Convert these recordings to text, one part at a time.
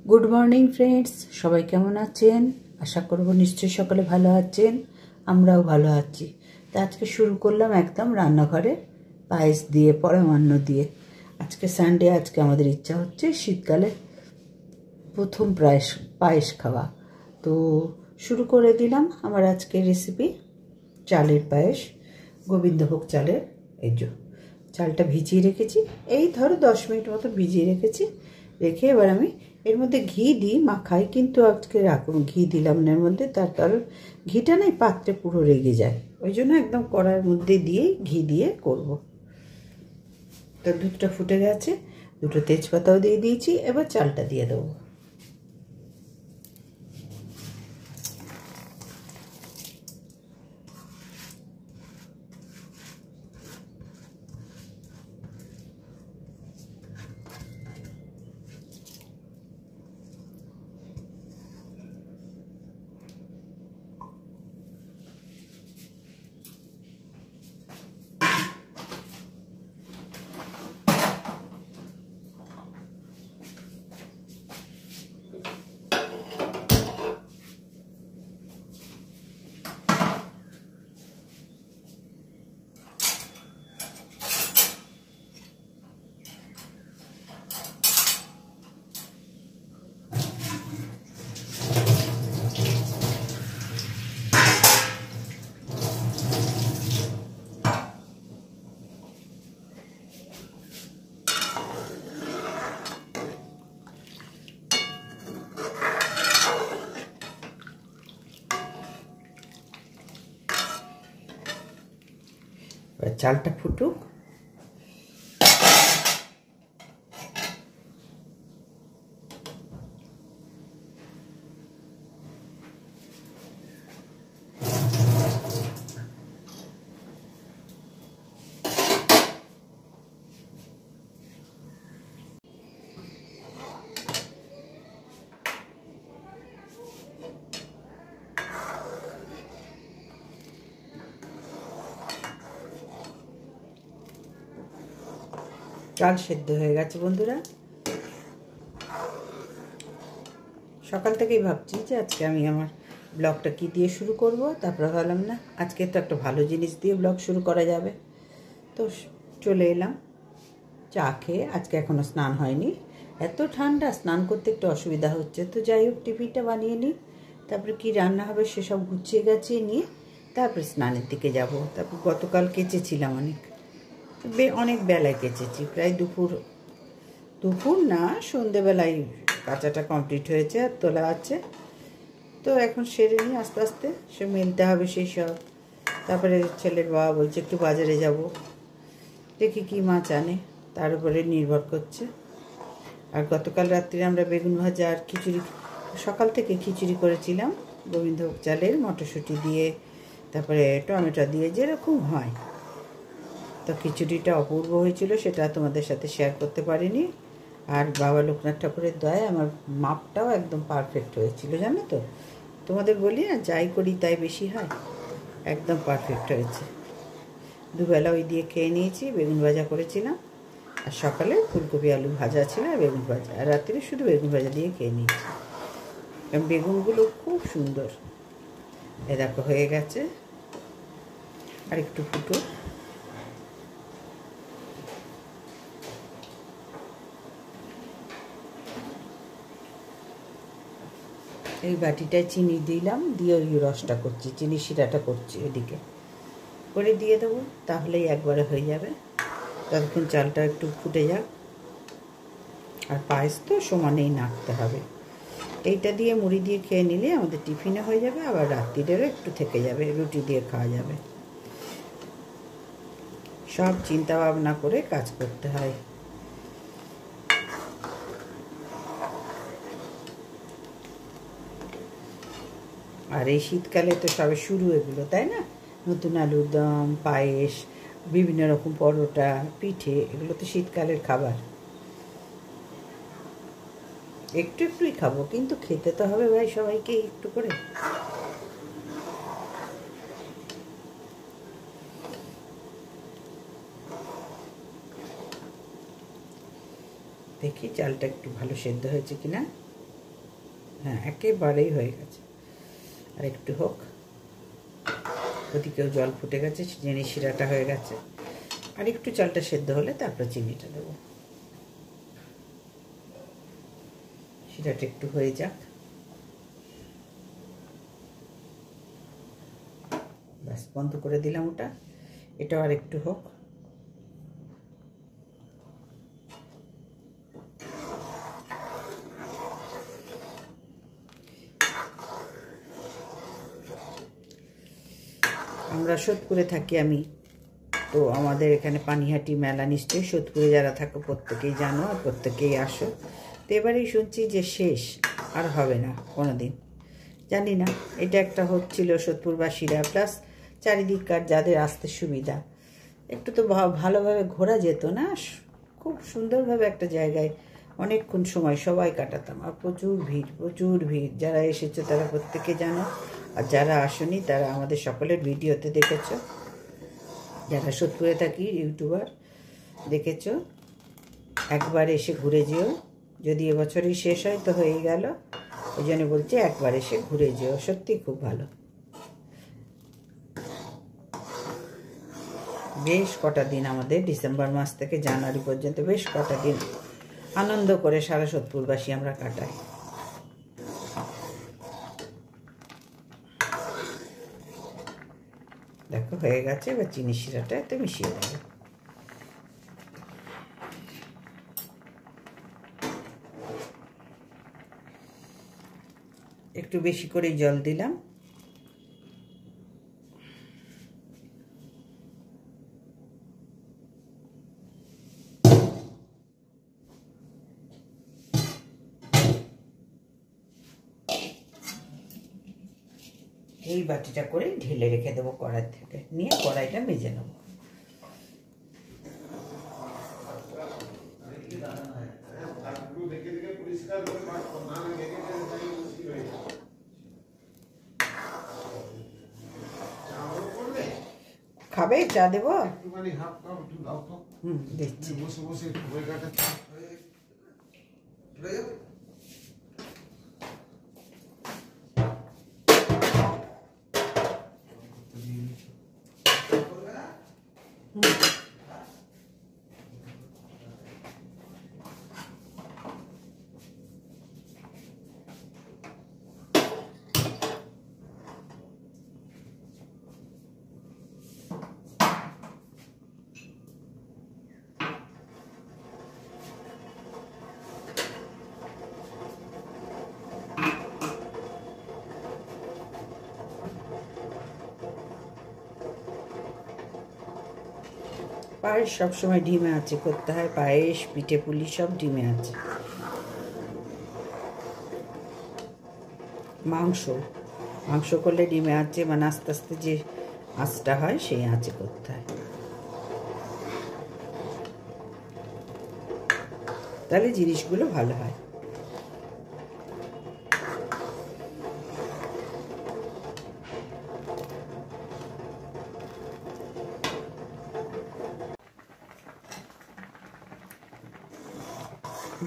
Good morning friends, সবাই কেমন আছেন? আশা করব নিশ্চয়ই সকলে ভালো আছেন, আমরাও ভালো আছি। তো আজকে শুরু করলাম একদম রান্নাঘরে পায়েস দিয়ে, পরমান্ন দিয়ে। আজকে সানডে, আজকে আমাদের ইচ্ছা হচ্ছে শীতকালে প্রথম পায়েস খাওয়া। তো শুরু করে দিলাম আমার আজকের রেসিপি, চালের পায়েস, গোবিন্দভোগ চালের। এই যে চালটা ভিজিয়ে রেখেছি, এই ধরো 10 মিনিট মতো ভিজিয়ে রেখেছি। রেখে এবার আমি এর মধ্যে ঘি দিই, মাখাই, কিন্তু আজকে ঘি দিলাম না এর মধ্যে। তার কারণ ঘিটা না পাত্রে পুরো রেগে যায়, ওই জন্য একদম কড়াইয়ের মধ্যে দিয়েই ঘি দিয়ে করব। তো দুধটা ফুটে গেছে, দুটো তেজপাতাও দিয়ে দিয়েছি। এবার চালটা দিয়ে দেবো। চালটা ফুটুক। চাল সেদ্ধ হয়ে গেছে বন্ধুরা। সকাল থেকেই ভাবছি যে আজকে আমি আমার ব্লগটা কী দিয়ে শুরু করব, তারপরে ভাবলাম না, আজকে তো একটা ভালো জিনিস দিয়ে ব্লগ শুরু করা যাবে। তো চলে এলাম চা খেয়ে। আজকে এখনও স্নান হয়নি, এত ঠান্ডা, স্নান করতে একটু অসুবিধা হচ্ছে। তো যাই হোক, টিফিনটা বানিয়ে নিই, তারপরে কি রান্না হবে সেসব গুছিয়ে গাছিয়ে নিয়ে তারপরে স্নানের দিকে যাব। তারপর গতকাল কেচেছিলাম অনেক বেলায় কেচেছি, প্রায় দুপুর না সন্ধেবেলায় কাচাটা কমপ্লিট হয়েছে, আর তোলা আছে। তো এখন সেরে নিই আস্তে আস্তে, সে মেলতে হবে সেই সব। তারপরে ছেলের বাবা বলছে একটু বাজারে যাব, দেখি কি মাছ আনে, তার উপরে নির্ভর করছে। আর গতকাল রাত্রে আমরা বেগুন ভাজা আর খিচুড়ি, সকাল থেকে খিচুড়ি করেছিলাম গোবিন্দভোগ চালের, মটরশুঁটি দিয়ে, তারপরে টমেটো দিয়ে, যেরকম হয়। তো খিচুড়িটা অপূর্ব হয়েছিল, সেটা তোমাদের সাথে শেয়ার করতে পারিনি। আর বাবা লোকনাথ ঠাকুরের দয়ায় আমার মাপটাও একদম পারফেক্ট হয়েছিল, জানো তো। তোমাদের বলি না, যাই করি তাই বেশি হয়, একদম পারফেক্ট হয়েছে। দুবেলা ওই দিয়ে খেয়ে নিয়েছি। বেগুন ভাজা করেছিলাম, আর সকালে ফুলকপি আলু ভাজা ছিল, আর বেগুন ভাজা, আর রাত্রে শুধু বেগুন ভাজা দিয়ে খেয়ে নিয়েছি। কারণ বেগুনগুলো খুব সুন্দর। এ দেখো হয়ে গেছে, আর একটু ফুটো। এই বাটিটায় চিনি দিলাম, দিয়ে ওই রসটা করছি, চিনি শিরাটা করছি, এদিকে করে দিয়ে দেবো, তাহলেই একবারে হয়ে যাবে। ততক্ষণ চালটা একটু ফুটে যাক। আর পায়েস তো সমানেই নাড়তে হবে। এইটা দিয়ে মুড়ি দিয়ে খেয়ে নিলে আমাদের টিফিনে হয়ে যাবে, আবার রাত্রিরেরও একটু থেকে যাবে, রুটি দিয়ে খাওয়া যাবে। সব চিন্তা ভাবনা করে কাজ করতে হয়। আর এই শীতকালে তো সবে শুরু এগুলো, তাই না? নতুন আলুর দম, পায়েস, বিভিন্ন রকম পরোটা, পিঠে, এগুলো তো শীতকালের খাবার। একটু একটুই খাবো, কিন্তু খেতে তো হবে ভাই সবাইকে একটু করে। দেখি চালটা একটু ভালো সেদ্ধ হয়েছে কিনা। হ্যাঁ, একেবারেই হয়ে গেছে। আর একটু হোক, ওদিকেও জল ফুটে গেছে, চিনি শিরাটা হয়ে গেছে। আর একটু চালটা সেদ্ধ হলে তারপর চিনিটা দেবো। শিরাটা একটু হয়ে যাক, ব্যাস বন্ধ করে দিলাম ওটা। এটাও আর একটু হোক। আমরা সোদপুরে থাকি আমি, তো আমাদের এখানে পানিহাটি মেলা নিশ্চয়ই সোদপুরে যারা থাকো প্রত্যেকেই জানো আর প্রত্যেকেই আসো। তো এবারেই শুনছি যে শেষ, আর হবে না কোনো দিন, জানি না। এটা একটা হচ্ছিল সোদপুরবাসীরা প্লাস চারিদিককার যাদের আসতে সুবিধা, একটু তো ভালোভাবে ঘোরা যেত না, খুব সুন্দরভাবে একটা জায়গায় অনেকক্ষণ সময় সবাই কাটাতাম। আর প্রচুর ভিড়। যারা এসেছে তারা প্রত্যেকে জানো, আর যারা আসেনি তারা আমাদের সকলের ভিডিওতে দেখেছো। যারা সোদপুরে থাকি ইউটিউবার দেখেছো, একবার এসে ঘুরে যেও। যদি এবছরই শেষ হয় তো হয়ে গেল, ওই জন্য বলছি একবার এসে ঘুরে যেও, সত্যি খুব ভালো। বেশ কটা দিন আমাদের ডিসেম্বর মাস থেকে জানুয়ারি পর্যন্ত বেশ কটা দিন আনন্দ করে সারা সোদপুরবাসী আমরা কাটাই। দেখো হয়ে গেছে, এবার চিনি শিরাটা এতে মিশিয়ে দেবো। একটু বেশি করেই জল দিলাম। এই বাটিটা করে ঢেলে রেখে দেবো কড়াই থেকে, নিয়ে কড়াইটা মেজে নেব। খাবে চা দেবো? দিচ্ছি। পায়েস সবসময় ডিমে আছে করতে হয়, পায়েস পিঠে পুলি সব ডিমে আছে। মাংস করলে ডিমে আছে, মানে আস্তে আস্তে যে আঁচটা হয় সেই আঁচে করতে হয়, তাহলে জিনিসগুলো ভালো হয়।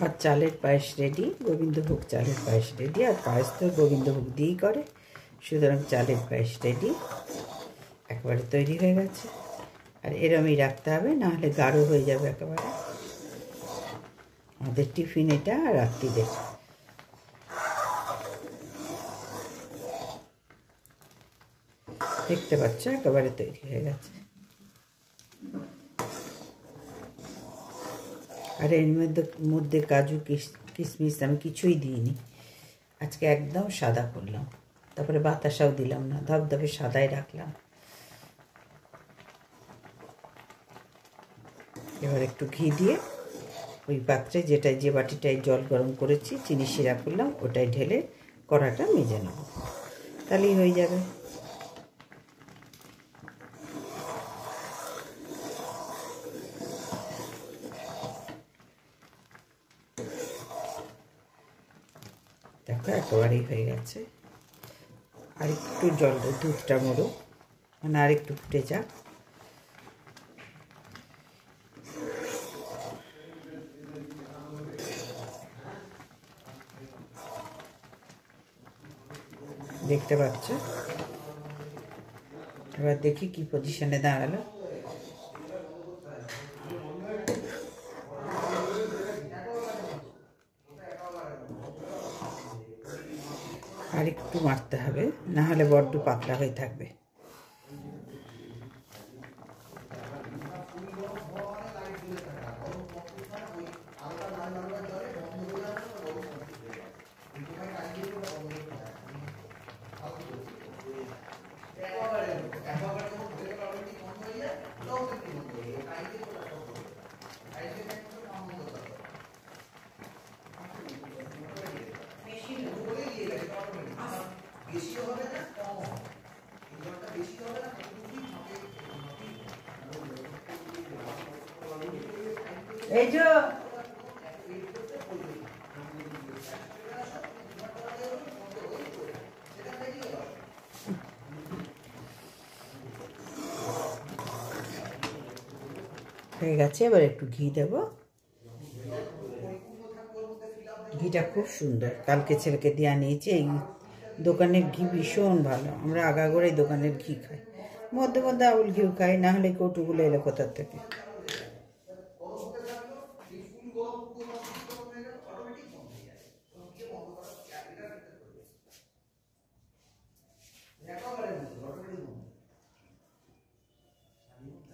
আর চালের পায়েস রেডি, গোবিন্দভোগ চালের পায়েস রেডি। আর পায়েস তো গোবিন্দভোগ দিয়েই করে, সুতরাং চালের পায়েস রেডি, একেবারে তৈরি হয়ে গেছে। আর এরমই রাখতে হবে, নাহলে গাঢ় হয়ে যাবে একেবারে। আমাদের টিফিন এটা আর রাত্রিদের। দেখতে পাচ্ছ একেবারে তৈরি হয়ে গেছে। আর এর মধ্যে কাজু কিশমিশ আমি কিছুই দিইনি, আজকে একদম সাদা করলাম। তারপরে বাতাসাও দিলাম না, ধবধবে সাদাই রাখলাম। এবার একটু ঘি দিয়ে ওই পাত্রে যে বাটিটায় জল গরম করেছি, চিনি শিরা করলাম, ওটাই ঢেলে কড়াটা মেজে নেব, তাহলেই হয়ে যাবে। দেখো একেবারেই হয়ে গেছে। আর একটু দুধটা মরো, মানে আর একটু ফুটে যাক। দেখতে পাচ্ছ। এবার দেখি কি পজিশনে দাঁড়ালো। আর একটু মারতে হবে, না হলে বড্ড পাতলা হয়ে থাকবে। এই যে হয়ে গেছে। এবার একটু ঘি দেব। ঘিটা খুব সুন্দর, কালকে ছেলেকে দিয়ে আনিয়েছি। এই দোকানের ঘি ভীষণ ভালো। আমরা আগাগোড়াই দোকানের ঘি খাই, মধ্যে মধ্যে আউল ঘিও খাই, না হলে কৌটুগুলো এলো কোথার থেকে।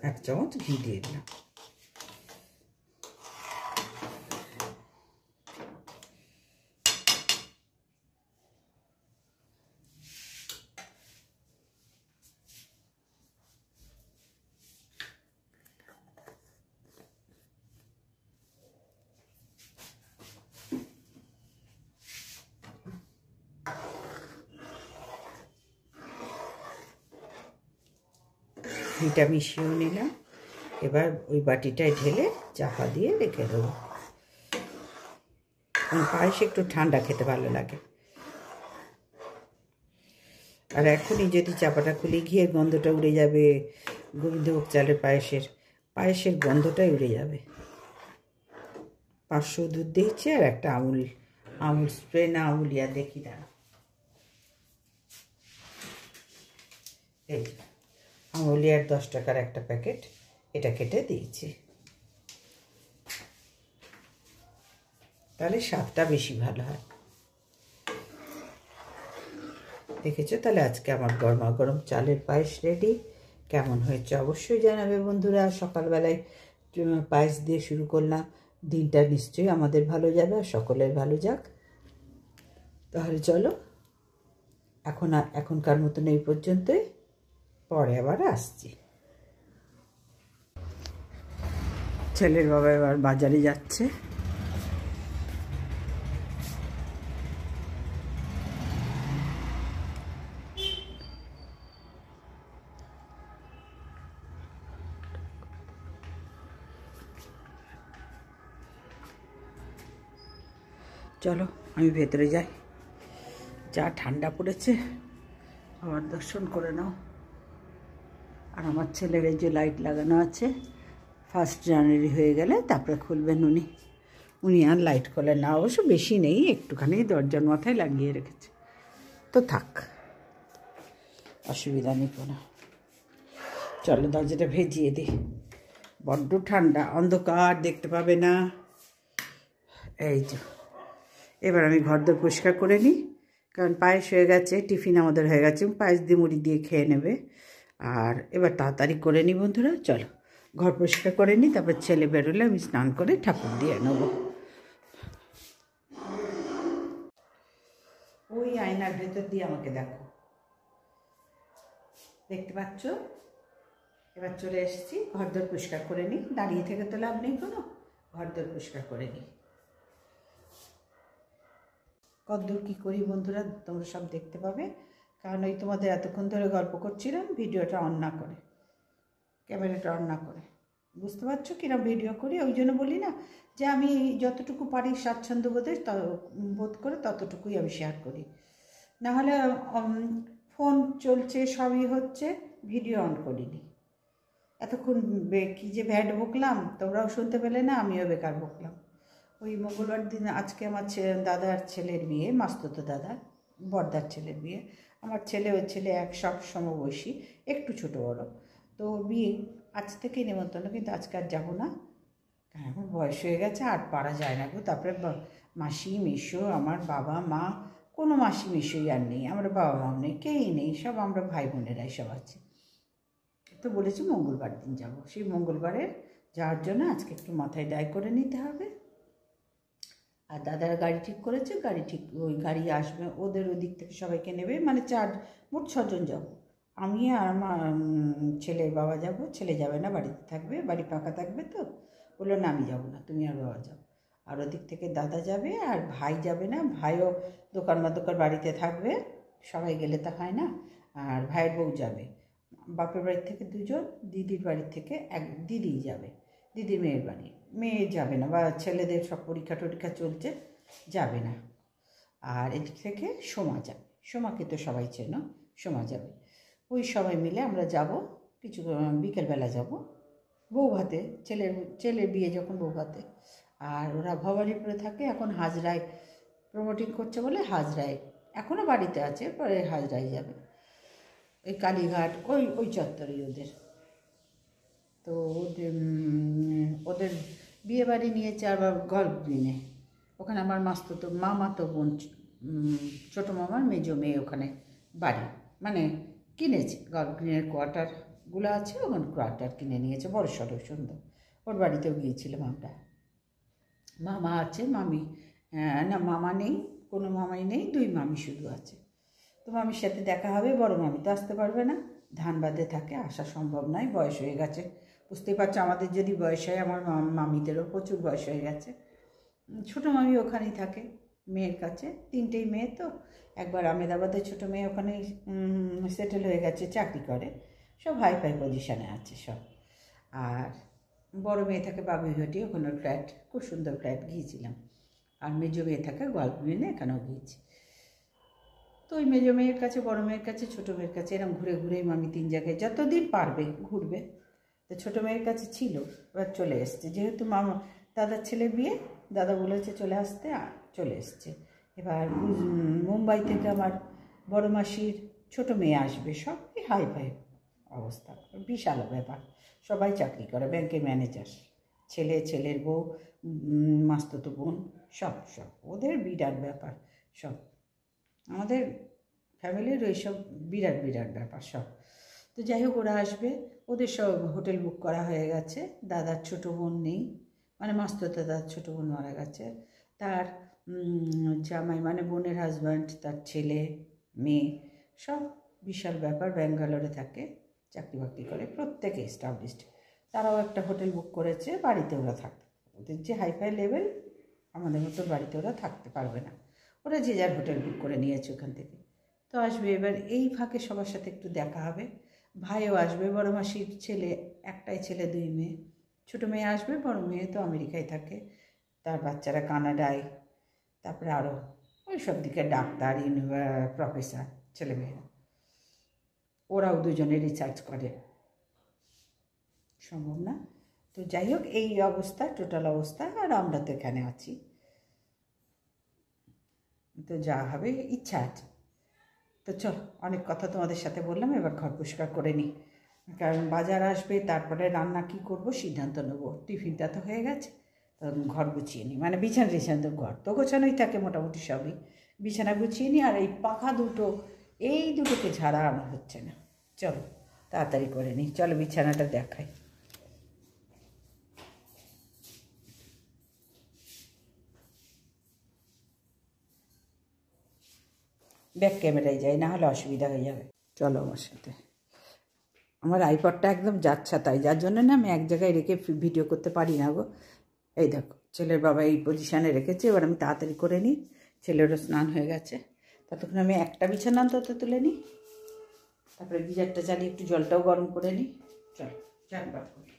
এক চামচ ঘি দিয়ে দিলাম। ঘিটা মিশিয়েও নিলাম। এবার ওই বাটিটায় ঢেলে চাপা দিয়ে রেখে দেবো। পায়েস একটু ঠান্ডা খেতে ভালো লাগে। আর এখনই যদি চাপাটা খুলে, ঘিয়ের গন্ধটা উড়ে যাবে। গোবিন্দভোগ চালের পায়েসের গন্ধটাই উড়ে যাবে। 500 দুধ দিয়েছি আর একটা আমুল স্প্রে না আমুলিয়া দেখি দাঁড়া। এই আমুলিয়ার 10 টাকার একটা প্যাকেট, এটা কেটে দিয়েছি। তাহলে স্বাদটা বেশি ভালো হয়। দেখেছো? তাহলে আজকে আমার গরমা গরম চালের পায়েস রেডি। কেমন হয়েছে অবশ্যই জানাবে বন্ধুরা। সকালবেলায় পায়েস দিয়ে শুরু করলাম, দিনটা নিশ্চয়ই আমাদের ভালো যাবে আর সকলের ভালো যাক। তাহলে চলো এখনকার মতন এই পর্যন্তই, পরে আবার আসছি। ছেলের বাবা এবার বাজারে যাচ্ছে। চলো আমি ভেতরে যাই। যা ঠান্ডা পড়েছে, আবার দর্শন করে নাও। আর আমার ছেলের এই যে লাইট লাগানো আছে, 1 জানুয়ারি হয়ে গেলে তারপরে খুলবেন উনি আর লাইট খোলেন না। অবশ্য বেশি নেই, একটুখানি দরজার মাথায় লাগিয়ে রেখেছে, তো থাক, অসুবিধা নেই কোনো। চলো দরজাটা ভেজিয়ে দিই, বড্ড ঠান্ডা, অন্ধকার, দেখতে পাবে না। এই যে এবার আমি ঘরদোর পরিষ্কার করে নিই, কারণ পায়েস হয়ে গেছে, টিফিন আমাদের হয়ে গেছে, পায়েস দিয়ে মুড়ি দিয়ে খেয়ে নেবে। আর এবার তাড়াতাড়ি করে নিই বন্ধুরা। চলো ঘর পরিষ্কার করে নিই, তারপর ছেলে বেরোলে আমি স্নান করে ঠাকুর দিয়ে নেব। ওই আয়নার ভেতর দিয়ে আমাকে দেখো, দেখতে পাচ্ছ? এবার চলে এসেছি, ঘরদোর পরিষ্কার করে নিই। দাঁড়িয়ে থেকে তো লাভ নেই কোনো, ঘরদোর পরিষ্কার করে নিই। কতদূর কী করি বন্ধুরা তোমরা সব দেখতে পাবে, কারণ ওই তোমাদের এতক্ষণ ধরে গল্প করছিলাম ভিডিওটা অন না করে, ক্যামেরাটা অন না করে। বুঝতে পারছো কিরম ভিডিও করি? ওই জন্য বলি না যে আমি যতটুকু পারি স্বাচ্ছন্দ্য বোধ করে ততটুকুই আমি শেয়ার করি। নাহলে ফোন চলছে, সবই হচ্ছে, ভিডিও অন করিনি। এতক্ষণ কী যে ভ্যাট বকলাম, তোমরাও শুনতে পেলে না, আমিও বেকার বকলাম। ওই মঙ্গলবার দিন আজকে আমার দাদার ছেলের বিয়ে, মাস্তুতো দাদা বড়দার ছেলের বিয়ে। আমার ছেলে ওর ছেলে এক সব সমবয়সী, একটু ছোটো বড়। তো বিয়ে আজ থেকেই নেমন্তন্ন, কিন্তু আজকে আর যাবো না, কারণ এখন বয়স হয়ে গেছে, আর পারা যায় না গো। তারপরে মাসি মেসো, আমার বাবা মা, কোনো মাসি মেসোই আর নেই, আমরা বাবা মাও নেই, কেউই নেই, সব আমরা ভাই বোনেরাই সব আছি। তো বলেছি মঙ্গলবার দিন যাব। সেই মঙ্গলবারে যাওয়ার জন্য আজকে একটু মাথায় ডাই করে নিতে হবে। আর দাদারা গাড়ি ঠিক করেছে, ওই গাড়ি আসবে, ওদের ওই দিক থেকে সবাইকে নেবে, মানে মোট 6 জন যাব। আমি আর আমার ছেলের বাবা যাব, ছেলে যাবে না, বাড়িতে থাকবে, বাড়ি ফাঁকা থাকবে। তো বললো না আমি যাবো না, তুমি আর বাবা যাও। আর ওদিক থেকে দাদা যাবে, আর ভাই যাবে না, ভাইও দোকান বাড়িতে থাকবে, সবাই গেলে তা হয় না। আর ভাইয়ের বউ যাবে, বাপের বাড়ির থেকে 2 জন, দিদির বাড়ির থেকে এক দিদিই যাবে, দিদির মেয়ের বাড়ি। মেয়ে যাবে না, বা ছেলেদের সব পরীক্ষা টরীক্ষা চলছে, যাবে না। আর এদিক থেকে সোমা যাবে, সোমাকে তো সবাই চেনো, সোমা যাবে। ওই সবাই মিলে আমরা যাব, কিছু বিকেলবেলা যাব বৌভাতে, ছেলের বিয়ে যখন বৌভাতে। আর ওরা ভবানীপুরে থাকে, এখন হাজরায় প্রমোটিং করছে বলে হাজরায়, এখনও বাড়িতে আছে, পরে হাজরায় যাবে, ওই কালীঘাট ওই চত্বরেই ওদের। তো ওদের বিয়ে বাড়ি নিয়েছে আবার গল্ফ গ্রিনে, ওখানে আমার মামাতো বোন, ছোটো মামার মেজো মেয়ে ওখানে বাড়ি, মানে কিনেছে, গল্ফ গ্রিনের কোয়ার্টারগুলো আছে, ওখানে কোয়ার্টার কিনে নিয়েছে, বড় সড়ো সুন্দর। ওর বাড়িতেও গিয়েছিলাম আমরা। মামা আছে, মামি না, মামা নেই, কোনো মামাই নেই, 2 মামি শুধু আছে। তো মামির সাথে দেখা হবে, বড় মামি তো আসতে পারবে না, ধানবাদে থাকে, আসা সম্ভব নয়, বয়স হয়ে গেছে। বুঝতেই পারছো, আমাদের যদি বয়স হয়, আমার মামিদেরও প্রচুর বয়স হয়ে গেছে। ছোটো মামি ওখানেই থাকে মেয়ের কাছে, 3টেই মেয়ে তো। একবার আমেদাবাদে ছোটো মেয়ে ওখানেই সেটেল হয়ে গেছে, চাকরি করে, সব হাই পজিশানে আছে সব। আর বড় মেয়ে থাকে বাবুইঘাটি, ওখানে ফ্ল্যাট, খুব সুন্দর ফ্ল্যাট, গিয়েছিলাম। আর মেজো মেয়ে থাকে গল্প নিয়ে, এখানেও গিয়েছি। তো ওই মেজো মেয়ের কাছে, বড় মেয়ের কাছে, ছোটো মেয়ের কাছে, এরকম ঘুরে ঘুরেই মামি 3 জায়গায় যতদিন পারবে ঘুরবে। তো ছোটো মেয়ের কাছে ছিল, এবার চলে এসছে, যেহেতু দাদার ছেলে বিয়ে, দাদা বলেছে চলে আসতে, চলে এসছে। এবার মুম্বাই থেকে আমার বড় মাসির ছোটো মেয়ে আসবে, সবই হাই অবস্থা, বিশাল ব্যাপার, সবাই চাকরি করে, ব্যাংকের ম্যানেজার, ছেলের বউ, মাস্তুতো বোন, সব ওদের বিরাট ব্যাপার সব। আমাদের ফ্যামিলির ওইসব বিরাট ব্যাপার সব। তো যাই হোক, ওরা আসবে, ওদের সব হোটেল বুক করা হয়ে গেছে। দাদার ছোটো বোন নেই, মানে মাস্তুতো দাদার ছোটো বোন মারা গেছে, তার জামাই মানে বোনের হাজব্যান্ড, তার ছেলে মেয়ে, সব বিশাল ব্যাপার, ব্যাঙ্গালোরে থাকে, চাকরি বাকরি করে, প্রত্যেকে এস্টাবলিশড। তারাও একটা হোটেল বুক করেছে, বাড়িতে ওরা থাকবে, ওদের যে হাইফাই লেভেল, আমাদের মতো বাড়িতে ওরা থাকতে পারবে না, ওরা যে যার হোটেল বুক করে নিয়েছে ওখান থেকে। তো আসবে, এবার এই ফাঁকে সবার সাথে একটু দেখা হবে। ভাইও আসবে, বড় মাসির ছেলে, একটাই ছেলে 2 মেয়ে, ছোটো মেয়ে আসবে, বড় মেয়ে তো আমেরিকায় থাকে, তার বাচ্চারা কানাডায়, তারপরে আরও ওই সব দিকে ডাক্তার, প্রফেসর ছেলেমেয়েরা, ওরাও 2 জনে রিসার্চ করে, সম্ভব না। তো যাই হোক, এই অবস্থা, টোটাল অবস্থা। আর আমরা তো এখানে আছি, তো যা হবে ইচ্ছা আছে। তো চল, অনেক কথা তোমাদের সাথে বললাম, এবার ঘর পরিষ্কার করে নিই, কারণ বাজার আসবে, তারপরে রান্না কি করব সিদ্ধান্ত নেবো। টিফিনটা তো হয়ে গেছে, তো ঘর গুছিয়ে নিই, মানে বিছানা ঘর তো গোছানোই থাকে মোটামুটি সবই, বিছানা গুছিয়ে নিই। আর এই পাখা দুটো, এই দুটোকে ঝাড়া আমার হচ্ছে না, চলো তাড়াতাড়ি করে নিই, চলো বিছানাটা দেখাই। ব্যাক ক্যামেরায় যাই, না হলে অসুবিধা হয়ে যাবে। চলো আমার সাথে। আমার আইপডটা একদম যাচ্ছা তাই, যার জন্য না আমি এক জায়গায় রেখে ভিডিও করতে পারি না গো। এই দেখো, ছেলের বাবা এই পজিশানে রেখেছে, এবার আমি তাড়াতাড়ি করে নিই, ছেলেরও স্নান হয়ে গেছে, ততক্ষণ আমি একটা বিছানা অন্তত তুলে নিই, তারপরে গিজারটা চালিয়ে একটু জলটাও গরম করে নিই। চল চারবার করি।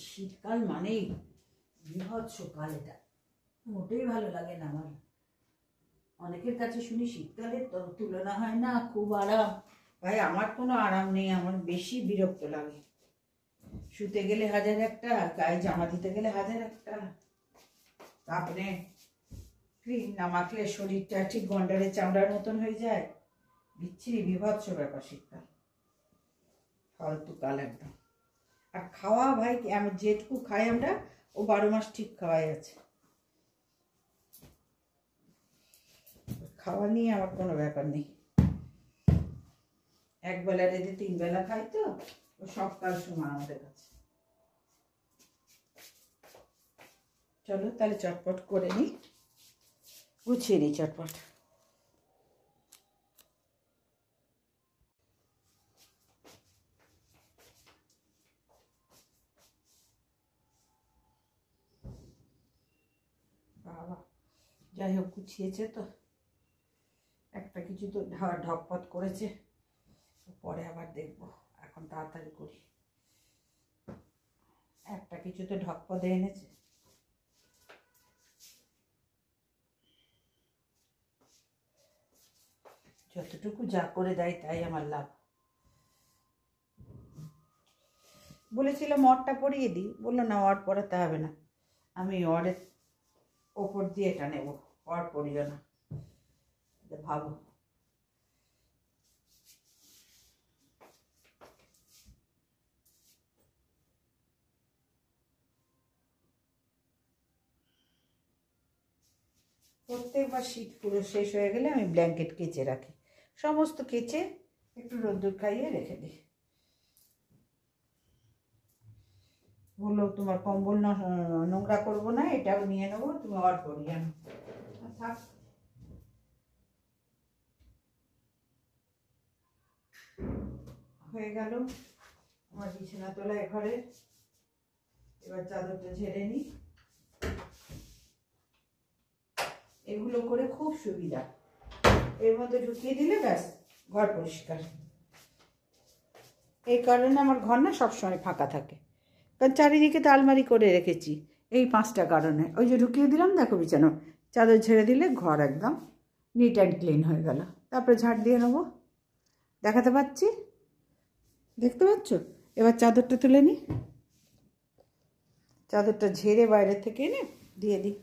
শীতকাল মানেই বৃহৎ কাল, এটা মোটেই ভালো লাগে না আমার। অনেকের কাছে শুনি শীতকালের তুলনা হয় না, খুব আরাম। ভাই আমার কোনো আরাম নেই, আমার বেশি বিরক্ত লাগে। শুতে গেলে হাজার একটা, গায়ে জামা দিতে গেলে হাজার একটা, তারপরে ক্রিম না মাখলে শরীরটা ঠিক গন্ডারের চামড়ার মতন হয়ে যায়। বিচ্ছিরি বিভৎস ব্যাপার শীতকাল, ফালতু কাল একদম। আর খাওয়া ভাই আমি যেটুকু খাই আমরা, ও 12 মাস ঠিক খাওয়াই আছে। খাওয়া নিয়ে আমার কোনো ব্যাপার নেই, একবেলা রেঁধে 3 বেলা খাই, তো ও সবকাল সমান আমাদের কাছে। চলো তাহলে চটপট করে নিই, গুছিয়ে নিই চটপট। বাবা যাই হোক গুছিয়েছে তো, একটা কিছু তো ঢকপট করেছে, পরে আবার দেখবো, এখন তাড়াতাড়ি করি। একটা কিছু তো ঢকপদে এনেছে। যতটুকু যা করে দেয় তাই আমার লাভ। বলেছিলাম অরটা পরিয়ে দিই, বললো না অর পরাতে হবে না, আমি অরের ওপর দিয়ে এটা নেব, অর পরিও না। ভাবো প্রত্যেকবার শীত পুরো শেষ হয়ে গেলে আমি ব্ল্যাঙ্কেট কেচে রাখি, সমস্ত কেচে একটু রোদ্দুর খাইয়ে রেখে দিই। বললো তোমার কম্বল নোংরা করবো না, এটাও নিয়ে নেবো, তুমি অর পরিয়ে আনো। থাক, হয়ে গেল আমার বিছানা তোলা ঘরে। এবার চাদরটা ঝেড়ে নিই। এগুলো করে খুব সুবিধা, এর মধ্যে ঢুকিয়ে দিলে ব্যাস ঘর পরিষ্কার। এই কারণে আমার ঘর না সবসময় ফাঁকা থাকে, কারণ চারিদিকে তো আলমারি করে রেখেছি। এই 5টা কারণে, ওই যে ঢুকিয়ে দিলাম দেখো বিছানো, চাদর ঝেড়ে দিলে ঘর একদম নিট অ্যান্ড ক্লিন হয়ে গেল। তারপরে ঝাড় দিয়ে নেবো, দেখাতে পাচ্ছি, দেখতে পাচ্ছ? এবার চাদরটা তুলে নিই, চাদরটা ঝেড়ে বাইরে থেকে এনে দিয়ে দিই,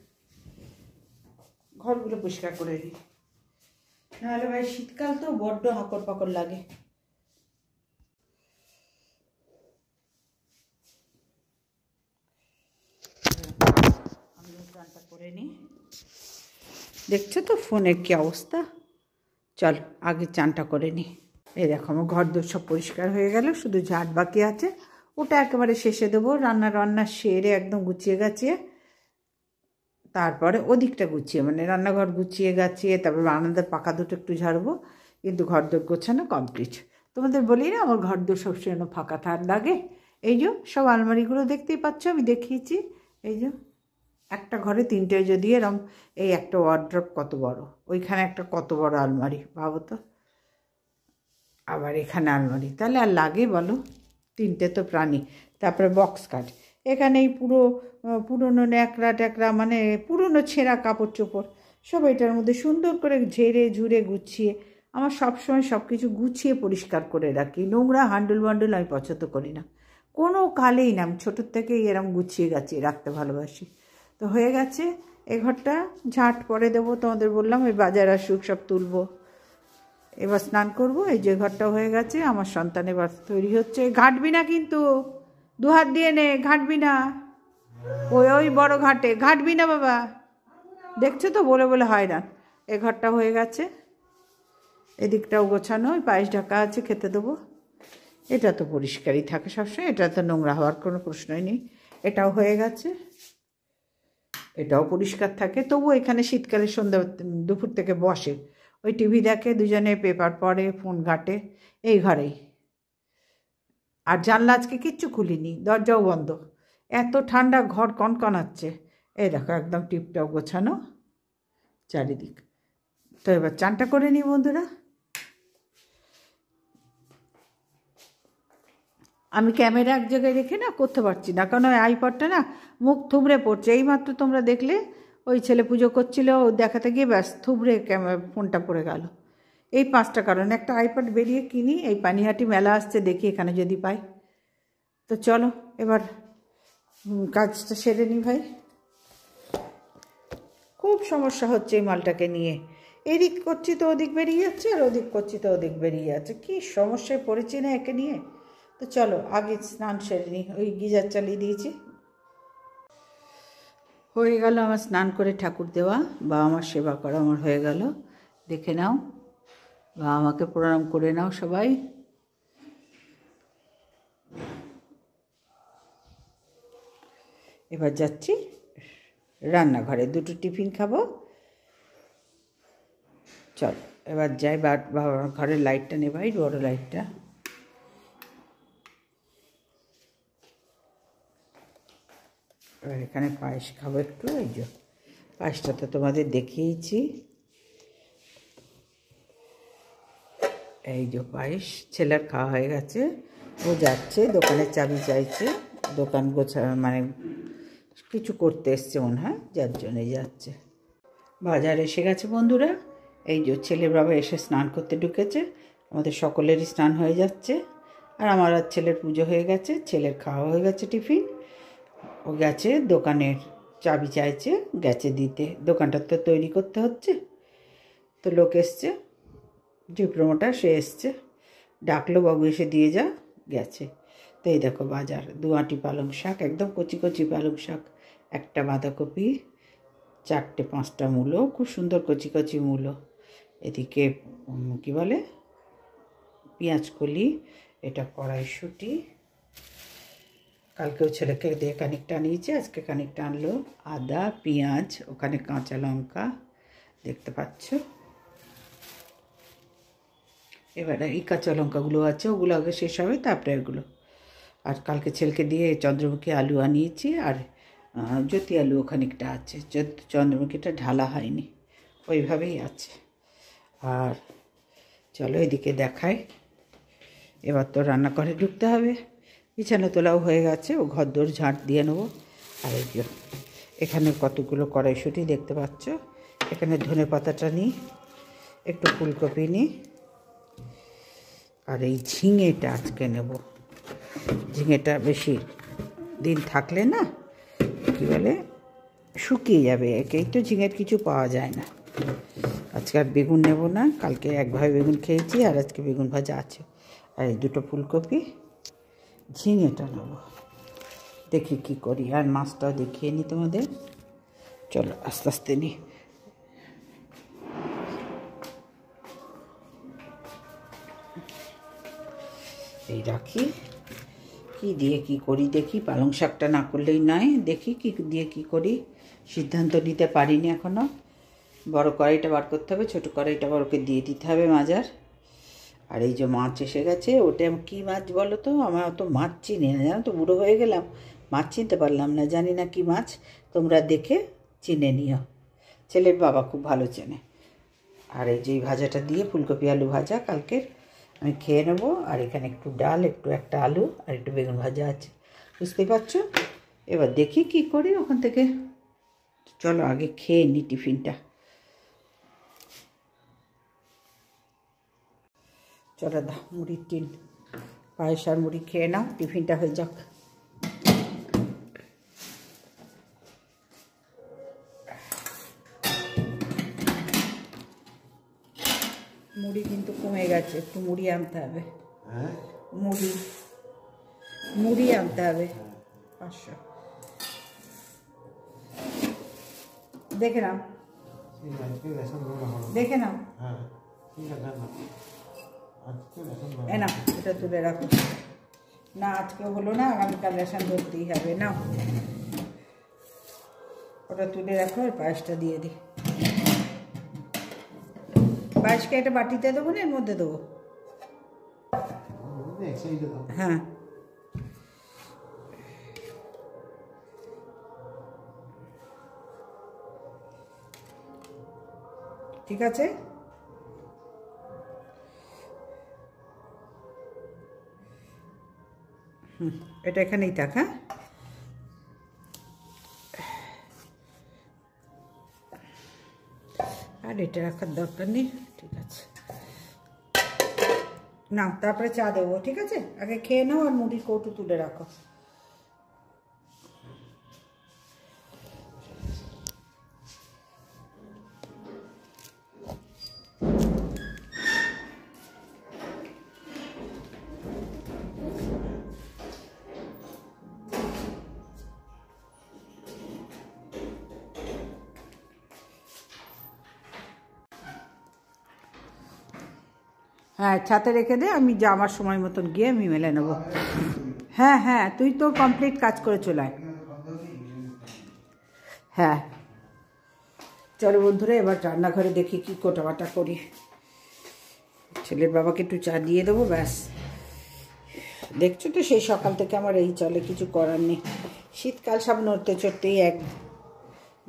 ঘরগুলো পরিষ্কার করে দিই। নাহলে ভাই শীতকাল তো বড্ড হাঁকড় পাকড় লাগে। আমি স্নানটা করে নিই, দেখছো তো ফোনের কি অবস্থা। চল আগে চানটা করে নিই। এই দেখো আমার ঘর দোর সব পরিষ্কার হয়ে গেল, শুধু ঝাড় বাকি আছে, ওটা একেবারে শেষে দেবো। রান্না সেরে একদম গুছিয়ে গাছিয়ে, তারপরে ওদিকটা গুছিয়ে মানে রান্নাঘর গুছিয়ে গাছিয়ে, তারপর বারান্দার পাকা দুটো একটু ঝাড়বো, কিন্তু ঘর দোর গোছানো কমপ্লিট। তোমাদের বলি না আমার ঘর দোর সবসময় ফাঁকা লাগে। এই যে সব আলমারিগুলো দেখতেই পাচ্ছ, আমি দেখিয়েছি। এই যে একটা ঘরে 3টে যদি এরম, এই একটা ওয়ার্ড্রপ কত বড়, ওইখানে একটা কত বড় আলমারি, ভাবো তো। আবার এখানে আলমারি, তাহলে আর লাগে বলো? 3টে তো প্রাণী। তারপরে বক্স কাট, এখানে এই পুরনো ন্যাকড়া মানে পুরনো ছেঁড়া কাপড় চোপড় সব এটার মধ্যে সুন্দর করে ঝেড়ে ঝুড়ে গুছিয়ে, আমার সবসময় সব কিছু গুছিয়ে পরিষ্কার করে রাখি। নোংরা হান্ডুল বান্ডুল আমি পছন্দ করি না কোনো কালেই না, আমি ছোটোর থেকেই এরম গুছিয়ে গাছিয়ে রাখতে ভালোবাসি। তো হয়ে গেছে, এ ঘরটা ঝাঁট পরে দেবো, তোমাদের বললাম ওই বাজার আসুক সব তুলবো, এবার স্নান করব। এই যে ঘরটা হয়ে গেছে, আমার সন্তান এবার তৈরি হচ্ছে। ঘাঁটবি না কিন্তু, 2 হাত দিয়ে নে, ঘাঁটবি না, ওই বড় ঘাটে ঘাঁটবি না বাবা, দেখছো তো বলে বলে হয় না। এ ঘরটা হয়ে গেছে, এদিকটাও গোছানো, ওই পায়েস ঢাকা আছে, খেতে দেবো। এটা তো পরিষ্কারই থাকে সবসময়, এটা তো নোংরা হওয়ার কোনো প্রশ্নই নেই। এটাও হয়ে গেছে, এটাও পরিষ্কার থাকে। তবু এখানে শীতকালে সন্ধ্যা দুপুর থেকে বসে, ওই টিভি দেখে, দুজনে পেপার পড়ে, ফোন ঘাটে, এই ঘরেই। আর জানলা আজকে কিচ্ছু খুলিনি, দরজাও বন্ধ, এত ঠান্ডা, ঘর কনকনাচ্ছে। এই দেখো একদম টিপটাও গোছানো চারিদিক। তো এবার চানটা করে নিই বন্ধুরা। আমি ক্যামেরা এক জায়গায় রেখে না করতে পারছি না, কারণ ওই আইপ্যাডটা না মুখ থুবড়ে পড়ছে। এইমাত্র তোমরা দেখলে ওই ছেলে পুজো করছিল, দেখাতে গিয়ে ব্যাস থুবড়ে ফোনটা পড়ে গেল। এই 5টা কারণ, একটা আইপ্যাড বেরিয়ে কিনি, এই পানিহাটি মেলা আসছে, দেখি এখানে যদি পাই। তো চলো এবার কাজটা সেরে নি ভাই। খুব সমস্যা হচ্ছে এই মালটাকে নিয়ে, এদিক করছি তো ওদিক বেরিয়ে যাচ্ছে, আর ওদিক করছি তো ওদিক বেরিয়ে যাচ্ছে, কী সমস্যায় পড়েছি না একে নিয়ে। তো চলো আগে স্নান সেরে নিই, ওই গিজার চালিয়ে দিয়েছি। হয়ে গেল আমার স্নান করে ঠাকুর দেওয়া, বা আমার সেবা করা আমার হয়ে গেল। দেখে নাও বা আমাকে প্রণাম করে নাও সবাই। এবার যাচ্ছি রান্নাঘরে, দুটো টিফিন খাবো। চল এবার যাই, বাবার ঘরের লাইটটা নেবাই, বড় লাইটটা। এবার এখানে পায়েস খাবো একটু, এই যে পায়েসটা তো তোমাদের দেখিয়েছি। এই যে পায়েস, ছেলের খাওয়া হয়ে গেছে, ও যাচ্ছে দোকানের চাবি চাইছে, দোকান গোছা মানে কিছু করতে এসছে মনে হয়, যার জন্যই যাচ্ছে। বাজার এসে গেছে বন্ধুরা, এই যে ছেলের বাবা এসে স্নান করতে ঢুকেছে, আমাদের সকলেরই স্নান হয়ে যাচ্ছে। আর আমার আর ছেলের পুজো হয়ে গেছে, ছেলের খাওয়া হয়ে গেছে টিফিন, ও গেছে দোকানের চাবি চাইছে, গেছে দিতে, দোকানটা তো তৈরি করতে হচ্ছে। তো লোক এসছে, ডিপ্লোমাটা সে এসছে, ডাকলো বাবু এসে দিয়ে যা, গেছে। তো এই দেখো বাজার, 2 আঁটি পালং শাক, একদম কচি কচি পালং শাক, একটা বাঁধাকপি, 4-5টা মূলো, খুব সুন্দর কচি কচি মূলো, এদিকে কী বলে পেঁয়াজকলি, এটা কড়াইশুঁটি, কালকেও ছেলেকে দিয়ে খানিকটা নিয়েছে, আজকে খানিকটা আনলো, আদা পেঁয়াজ, ওখানে কাঁচা লঙ্কা দেখতে পাচ্ছ। এবারে এই কাঁচা লঙ্কাগুলো আছে, ওগুলো আগে শেষ হবে, তারপরে এগুলো। আর কালকে ছেলেকে দিয়ে চন্দ্রমুখী আলু আনিয়েছি, আর জ্যোতি আলু খানিকটা আছে, চন্দ্রমুখীটা ঢালা হয়নি, ওইভাবেই আছে। আর চলো এদিকে দেখাই, এবার তো রান্নাঘরে ঢুকতে হবে, বিছানা তোলাও হয়ে গেছে, ও ঘরদোর ঝাঁট দিয়ে নেবো। আর এই যে এখানে কতগুলো কড়াইশুঁটি দেখতে পাচ্ছ, এখানে ধনে পাতাটা নিই, একটু ফুলকপি নিই, আর এই ঝিঙেটা আজকে নেব। ঝিঙেটা বেশি দিন থাকলে না কী বলে শুকিয়ে যাবে, একেই তো ঝিঙের কিছু পাওয়া যায় না। আজকে আর বেগুন নেব না, কালকে একভাবে বেগুন খেয়েছি, আর আজকে বেগুন ভাজা আছে। আর এই 2টো ফুলকপি, ঝিঙেটা নেব, দেখি কি করি। আর মাছটাও দেখিয়ে নিই তোমাদের, চলো আস্তে আস্তে নিই। এই রাখি, কি দিয়ে কি করি দেখি, পালং শাকটা না করলেই নয়, দেখি কি দিয়ে কি করি, সিদ্ধান্ত নিতে পারিনি এখনও। বড় কড়াইটা বার করতে হবে, ছোটো কড়াইটা বড়কে দিয়ে দিতে হবে মাজার। আর এই যে মাছ এসে গেছে, ওটা কী মাছ বলো তো, আমার অত মাছ চিনি না জানো তো, বুড়ো হয়ে গেলাম, মাছ চিনতে পারলাম না, জানি না কি মাছ, তোমরা দেখে চিনে নিও, ছেলের বাবা খুব ভালো চেনে। আর এই যে ভাজাটা দিয়ে, ফুলকপি আলু ভাজা কালকের, আমি খেয়ে নেবো। আর এখানে একটু ডাল, একটা আলু, আর একটু বেগুন ভাজা আছে, বুঝতেই পারছো। এবার দেখি কি করি ওখান থেকে, চলো আগে খেয়ে নিই টিফিনটা। চলো মুড়ির টিন, পায়েস আর মুড়ি খেয়ে নাও, টিফিনটা হয়ে যাক। মুড়ি কিন্তু কমে গেছে, একটু মুড়ি আনতে হবে। মুড়ি আনতে হবে 500, দেখে নাও দেখে নাও, না এটা তুলে রাখো, না আজকে হলো না, আগামীকাল রেশন ধরতেই হবে, না ওটা তুলে রাখো, আর পায়েসটা দিয়ে দিই। পায়েসকে একটা বাটিতে দেবো না, এর মধ্যে দেবো? হ্যাঁ ঠিক আছে। এটা এখানেই থাক, হ্যাঁ। আর এটা রাখার দরকার নেই, ঠিক আছে। না, তারপরে চা দেবো, ঠিক আছে? আগে খেয়ে নাও আর মুড়ির কৌটো তুলে রাখো। হ্যাঁ, ছাতে রেখে দে, আমি যাওয়ার সময় মতন গিয়ে আমি মেলে নেবো। হ্যাঁ হ্যাঁ, তুই তো কমপ্লিট কাজ করে চলে আয়। হ্যাঁ চলো বন্ধুরা, এবার রান্নাঘরে দেখি কি কোটাবাটা করি। ছেলের বাবাকে একটু চা দিয়ে দেবো, ব্যাস। দেখছো তো সেই সকাল থেকে আমার এই চলে, কিছু করার নেই। শীতকাল সব নড়তে চড়তেই এক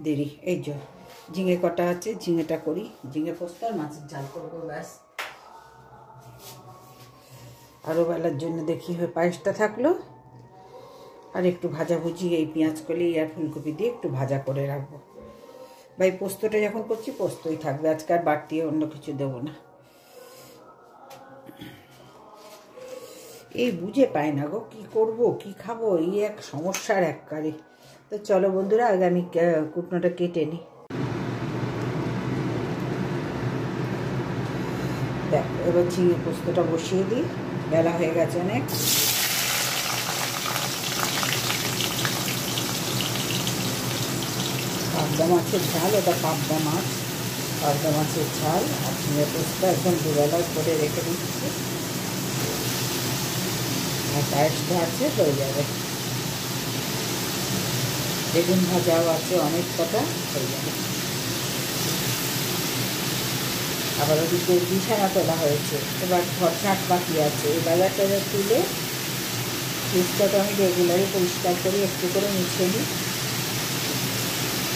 দেরি। এই যে ঝিঙে কটা আছে, ঝিঙেটা করি, ঝিঙে পোস্ত আর মাছের ঝাল করবো, ব্যাস। আরও বেলার জন্য দেখি পায়েসটা থাকলো, আর একটু ভাজাভুজি এই পেঁয়াজ কলি আর ফুলকপি দিয়ে একটু ভাজা করে রাখবো। ভাই পোস্তটা যখন করছি পোস্তই থাকবে আজকে, আর বাড়তি অন্য কিছু দেবো না। এই বুঝে পাই না গো, কি করব কি খাবো, এই এক সমস্যার এক কারে। তো চলো বন্ধুরা, আগে আমি কুটনোটা কেটে নিই। দেখ, এবার ঝিঙে পোস্তটা বসিয়ে দিই, বেলা হয়ে গেছে অনেক। পাবদা মাছের ঝাল, এটা পাবদা মাছ, পাবদা মাছের ঝাল আর ঝিঙে পোস্ত একদম দুবেলায় করে রেখে দিচ্ছি। আর পায়েসটা আছে, হয়ে যাবে। বেগুন ভাজাও আছে অনেক কটা, হয়ে যাবে। আবার ওদিকে বিছানা তোলা হয়েছে, এবার ঘর ঝাঁট বাকি আছে। এই বেলাটা তুলে ফ্রিজটাতে আমি রেগুলারই পরিষ্কার করি, একটু করে মুছে নিই।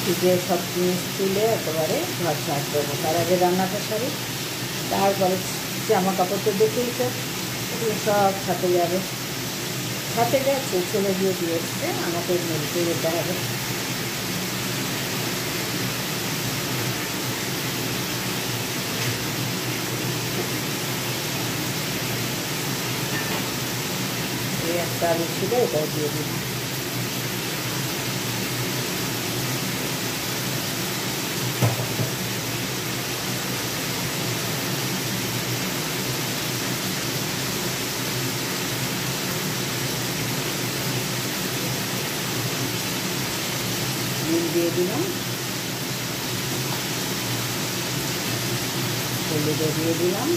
ফ্রিজে সব জিনিস তুলে একেবারে ঘর ঝাঁট দেবো। তার আগে রান্নাটা সারি, তারপরে জামা কাপড় তো দেখেই তো, সব ছাতে যাবে। ছাতে গেছে, ছেলে দিয়ে দিয়েছে, আমাকে মেলতে যেতে হবে। এই একটা আলু ছিল, এটাও দিয়ে দিই। নুন দিয়ে দিলাম, হলুদও দিয়ে দিলাম,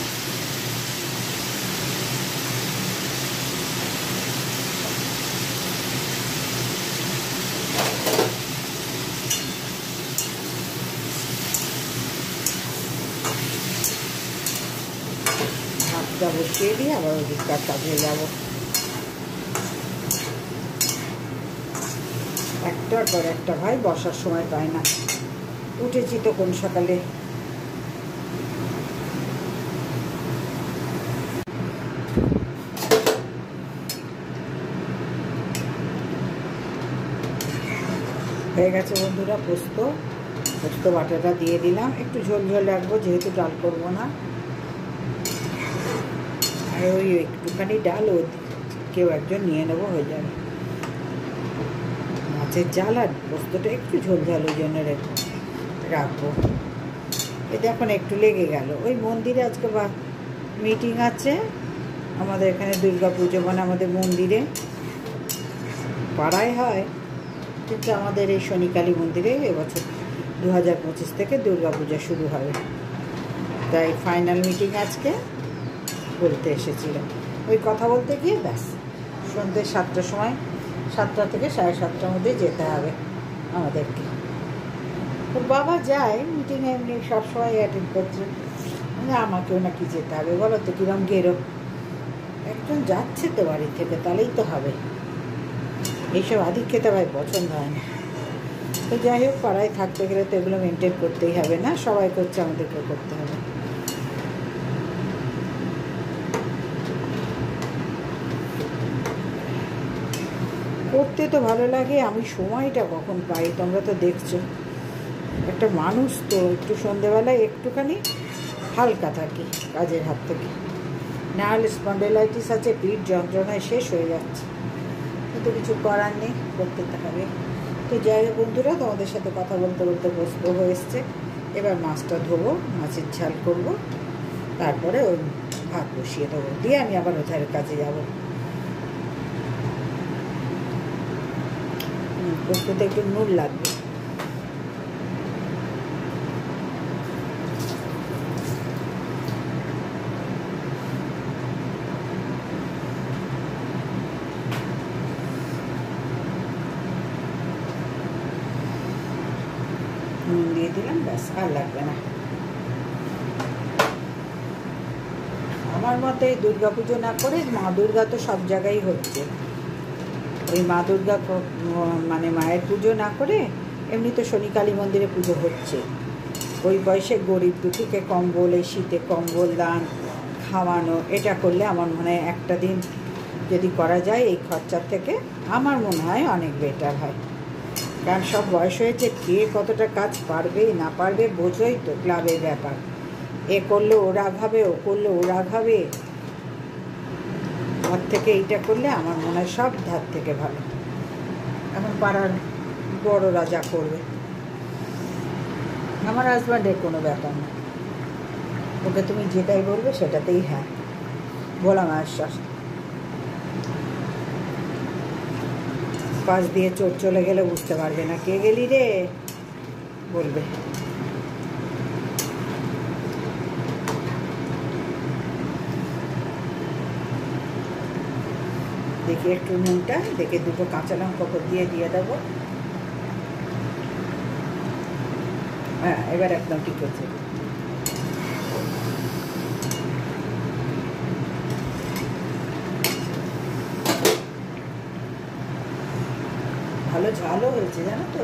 ভাতটা বসিয়ে দিয়ে আবার ওদিককার কাজে যাবো। একটার পর একটা ভাই, বসার সময় পায় না। উঠেছি তো কোন সকালে। হয়ে গেছে বন্ধুরা পোস্ত বাটাটা দিয়ে দিলাম। একটু ঝোল ঝোল রাখবো, যেহেতু ডাল করবো না। আর ওই একটুখানি ডাল কেউ একজন নিয়ে নেবো, হয়ে যাবে। মাছের ঝাল আর পোস্তটা একটু ঝোল ঝাল ওই জন্য রাখবো। এই দেখুন একটু লেগে গেল। ওই মন্দিরে আজকে মিটিং আছে আমাদের এখানে, দুর্গা পুজো, মানে আমাদের মন্দিরে পাড়ায় হয়, কিন্তু আমাদের এই শনিকালী মন্দিরে এবছর 2025 থেকে দুর্গা পূজা শুরু হবে। তাই ফাইনাল মিটিং আজকে বলতে এসেছিলাম। ওই কথা বলতে গিয়ে ব্যাস সন্ধ্যে 7টার সময়, 7টা থেকে 7:30টার মধ্যে যেতে হবে আমাদেরকে। ওর বাবা যায় মিটিংয়ে, এমনি সবসময় অ্যাটেন্ড করছে। আমাকেও নাকি যেতে হবে, বলো তো কিরম গেরো। একজন যাচ্ছে তো বাড়ি থেকে, তাহলেই তো হবে। এইসব আদিক খেতে ভাই পছন্দ হয় না। তো যাই হোক, পাড়ায় থাকতে গেলে তো এগুলো মেনটেন করতেই হবে, না সবাই করছে, আমাদেরকেও করতে হবে। করতে তো ভালো লাগে, আমি সময়টা কখন পাই তোমরা তো দেখছো। একটা মানুষ তো একটু সন্ধেবেলায় একটুখানি হালকা থাকি কাজের হাত থেকে, না হলে স্পন্ডেলাইটিস আছে, পিঠ যন্ত্রণায় শেষ হয়ে যাচ্ছে, কিন্তু কিছু করার নেই, করতে হবে। তো যাই হোক বন্ধুরা, তোমাদের সাথে কথা বলতে বলতে বসতে হয়ে এসছে। এবার মাছটা ধোবো, মাছের ঝাল করব, তারপরে ওই ভাত বসিয়ে দেবো, দিয়ে আমি আবার ওধারে কাজে যাব। পোস্ততে একটু নুন লাগবে। নুন দিয়ে দিলাম, ব্যাস, আর লাগবে না। আমার মতে দুর্গা পুজো না করে মা দুর্গা তো সব জায়গায় হচ্ছে, ওই মা দুর্গা মানে মায়ের পুজো না করে এমনি তো শনি কালী মন্দিরে পুজো হচ্ছে। ওই বয়সে গরিব দুঃখীকে কম্বল, এই শীতে কম্বল দান, খাওয়ানো, এটা করলে আমার মনে হয় একটা দিন যদি করা যায় এই খরচার থেকে, আমার মনে হয় অনেক বেটার হয়। কারণ সব বয়স হয়েছে, কে কতটা কাজ পারবে না পারবে বোঝোই তো, ক্লাবের ব্যাপার, এ করলে ওরা ভাবে, ও করলে ওরা ভাবে, তার থেকে এইটা করলে আমার মনে হয় সব ধার থেকে ভালো। এখন পাড়ার বড়রা যা করবে, আমার হাজব্যান্ডের কোনো ব্যাপার না, ওকে তুমি যেটাই বলবে সেটাতেই হ্যাঁ বলা মায়ের শাস্তি। পাশ দিয়ে চোর চলে গেলে বুঝতে পারবে না কে গেলি রে, বলবে। দেখি একটু নুনটা দেখে দুটো কাঁচা লঙ্কা দিয়ে দেবো। হ্যাঁ, এবার একদম ঠিক আছে। ভালো ঝালও হয়েছে জানো তো।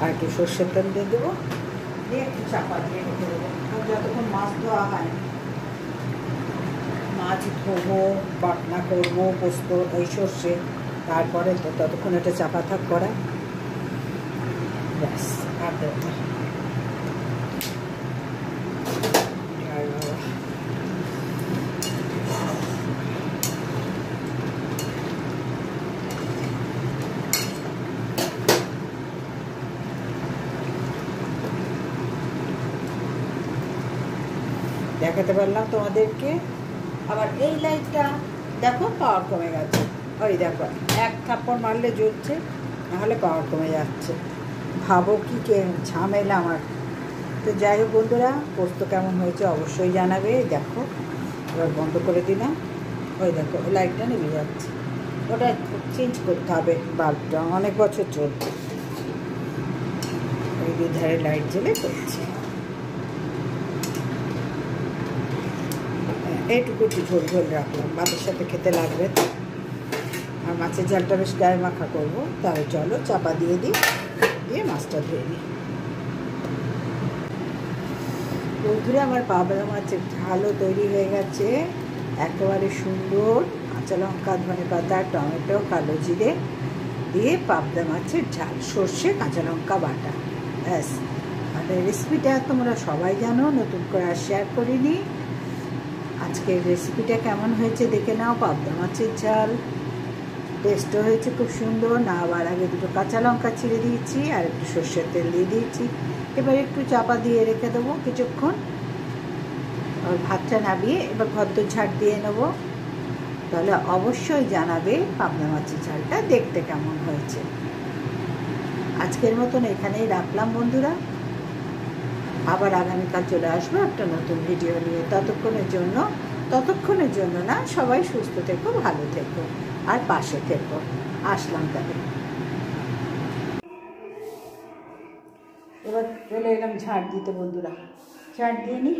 আর একটু সর্ষের তেল দিয়ে দেবো, দিয়ে একটু চাপা দিয়ে রেখে দেবো। আর যতক্ষণ মাছ ধোয়া হয়, মাছ ধোবো, বাটনা করবো, পোস্ত এই সর্ষে, তারপরে তো ততক্ষণ এটা চাপা থাক করা, ব্যাস। আর দেবো দেখাতে পারলাম তোমাদেরকে। আবার এই লাইটটা দেখো, পাওয়ার কমে গেছে, ওই দেখো এক থাপ্পড় মারলে জ্বলছে, নাহলে পাওয়ার কমে যাচ্ছে। ভাবো কি ঝামেলা আমার। তো যাই হোক বন্ধুরা, পোস্ত কেমন হয়েছে অবশ্যই জানাবে। দেখো এবার বন্ধ করে দিলাম, ওই দেখো লাইটটা নেমে যাচ্ছে, ওটা চেঞ্জ করতে হবে, বাল্বটা অনেক বছর চলবে। ওই দুধারে লাইট জ্বেলে করছি। এইটুকু একটু ঝোল ঝোল রাখলাম, ভাতের সাথে খেতে লাগবে তো। আর মাছের ঝালটা বেশ গায়ে মাখা করবো, তাহলে চলো চাপা দিয়ে দিই, দিয়ে মাছটা ধুয়ে নিই। বন্ধুরা, আমার পাবদা মাছের ঝালও তৈরি হয়ে গেছে, একেবারে সুন্দর। কাঁচা লঙ্কা, ধনেপাতা, টমেটো, কালো জিরে দিয়ে পাবদা মাছের ঝাল, সর্ষে, কাঁচা লঙ্কা বাটা, ব্যাস। আর রেসিপিটা তোমরা সবাই জানো, নতুন করে আর শেয়ার করিনি। আজকের রেসিপিটা কেমন হয়েছে দেখে নাও। পাবদা মাছের ঝাল টেস্টও হয়েছে খুব সুন্দর। নামাবার আগে দুটো কাঁচা লঙ্কা ছিঁড়ে দিয়েছি, আর একটু সর্ষের তেল দিয়ে দিয়েছি। এবার একটু চাপা দিয়ে রেখে দেবো কিছুক্ষণ। আর ভাতটা নামিয়ে এবার ঘদ্দ ঝাড় দিয়ে নেবো। তাহলে অবশ্যই জানাবে পাবদা মাছের ঝালটা দেখতে কেমন হয়েছে। আজকের মতন এখানেই রাখলাম বন্ধুরা, আবার আগামীকাল চলে আসবো একটা নতুন ভিডিও নিয়ে। ততক্ষণের জন্য না, সবাই সুস্থ থেকো, ভালো থেকো, আর পাশে থেকো। আসলাম তবে। এবার চলে এলাম ঝাঁট দিতে বন্ধুরা, ঝাঁট দিয়ে নিই।